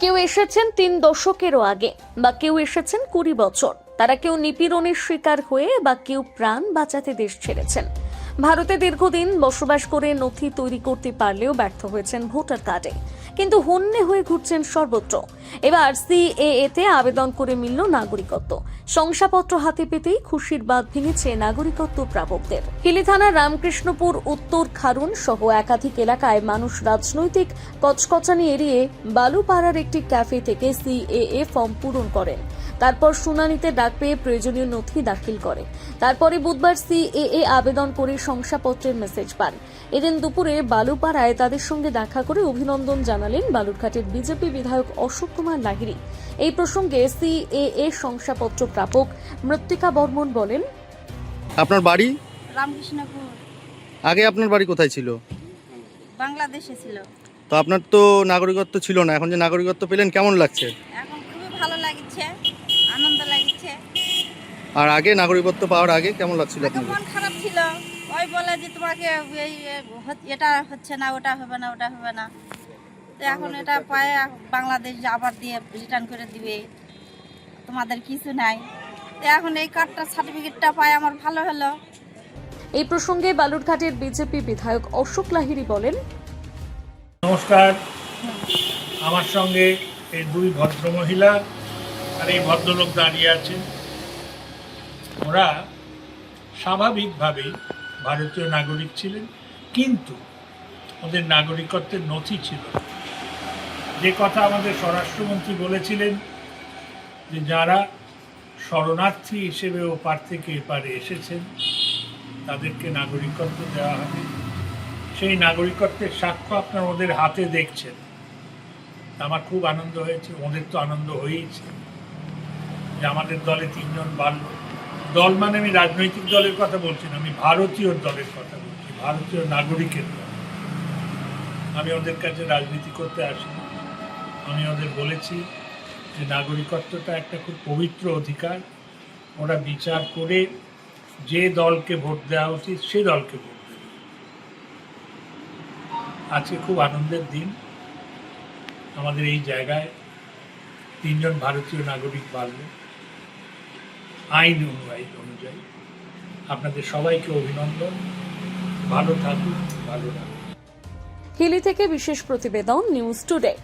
কেউ এসেছেন 3 দশকেরও আগে, বা কেউ এসেছেন 20 বছর। তারা কেউ নিপীড়নের শিকার হয়ে বা কেউ প্রাণ বাঁচাতে দেশ ছেড়েছেন। ভারতে দীর্ঘদিন বসবাস করে নথি তৈরি করতে পারলেও ব্যর্থ হয়েছেন ভোটার কার্ডে, কিন্তু হন্যে হয়ে ঘুরছেন সর্বত্র। এবার সিএএ তে আবেদন করে মিলল নাগরিকত্ব। শংসাপত্র হাতে পেতেই খুশির বাঁধ ভেঙেছে নাগরিকত্ব প্রাপকদের। হিলি থানার রামকৃষ্ণপুর, উত্তর খারুন সহ একাধিক এলাকায় মানুষ রাজনৈতিক কচকচানি এড়িয়ে বালুপাড়ার একটি ক্যাফে থেকে সিএএ ফর্ম পূরণ করেন। তারপর শুনানিতে ডাক পেয়ে প্রয়োজনীয় নথি দাখিল করে। তারপরে বুধবার সিএএ আবেদন করে শংসাপত্রের মেসেজ পান। এদিন দুপুরে বালুপাড়ায় তাদের সঙ্গে দেখা করে অভিনন্দন জানালেন বালুরঘাটের বিজেপি বিধায়ক অশোক কুমার লাহিড়ী। এই প্রসঙ্গে সিএএ শংসাপত্র প্রাপক মৃত্তিকা বর্মন বলেন, আপনার বাড়ি রামকৃষ্ণপুর, আগে আপনার বাড়ি কোথায় ছিল? বাংলাদেশে ছিল। তো আপনার তো নাগরিকত্ব ছিল না, এখন যে নাগরিকত্ব পেলেন কেমন লাগছে? এখন খুবই ভালো লাগছে, আনন্দ লাগছে। আর আগে নাগরিকত্ব পাওয়ার আগে কেমন লাগছিল আগে আপনাদের? মন খারাপ ছিল, ওই বলে যে তোমাকে এটা হচ্ছে না, ওটা হবে না, ওটা হবে না। তো এখন এটা পায়ে বাংলাদেশ আবার দিয়ে রিটার্ন করে দিবে, তোমাদের কিছু নাই। তো এখন এই কার্ডটা, সার্টিফিকেটটা পায় আমার ভালো হলো। এই প্রসঙ্গে বালুরঘাটের বিজেপি বিধায়ক অশোক লাহিড়ী বলেন, নমস্কার। আমার সঙ্গে এই দুই ভদ্রমহিলা আর এই ভদ্রলোক দাঁড়িয়ে আছেন। ওরা স্বাভাবিকভাবেই ভারতীয় নাগরিক ছিলেন, কিন্তু ওদের নাগরিকত্বের নথি ছিল না। যে কথা আমাদের স্বরাষ্ট্রমন্ত্রী বলেছিলেন যে যারা শরণার্থী হিসেবে ওপার থেকে এপারে এসেছেন তাদেরকে নাগরিকত্ব দেওয়া হবে, সেই নাগরিকত্বের সাক্ষ্য আপনার ওদের হাতে দেখছেন। আমার খুব আনন্দ হয়েছে, ওদের তো আনন্দ হয়েইছে যে আমাদের দলে 3 জন বাড়ল। দল মানে আমি রাজনৈতিক দলের কথা বলছি না, আমি ভারতীয় দলের কথা বলছি, ভারতীয় নাগরিকের দল। আমি ওদের কাছে রাজনীতি করতে আসিনি। আমি ওদের বলেছি যে নাগরিকত্বটা একটা খুব পবিত্র অধিকার। ওরা বিচার করে যে দলকে ভোট দেওয়া উচিত সে দলকে ভোট দেবে। আজকে খুব আনন্দের দিন। আমাদের এই জায়গায় 3 জন ভারতীয় নাগরিক বাড়ল আইন অনুযায়ী। আপনাদের সবাইকে অভিনন্দন। ভালো থাকুন, ভালো রাখুন। হিলি থেকে বিশেষ প্রতিবেদন, নিউজ টুডে।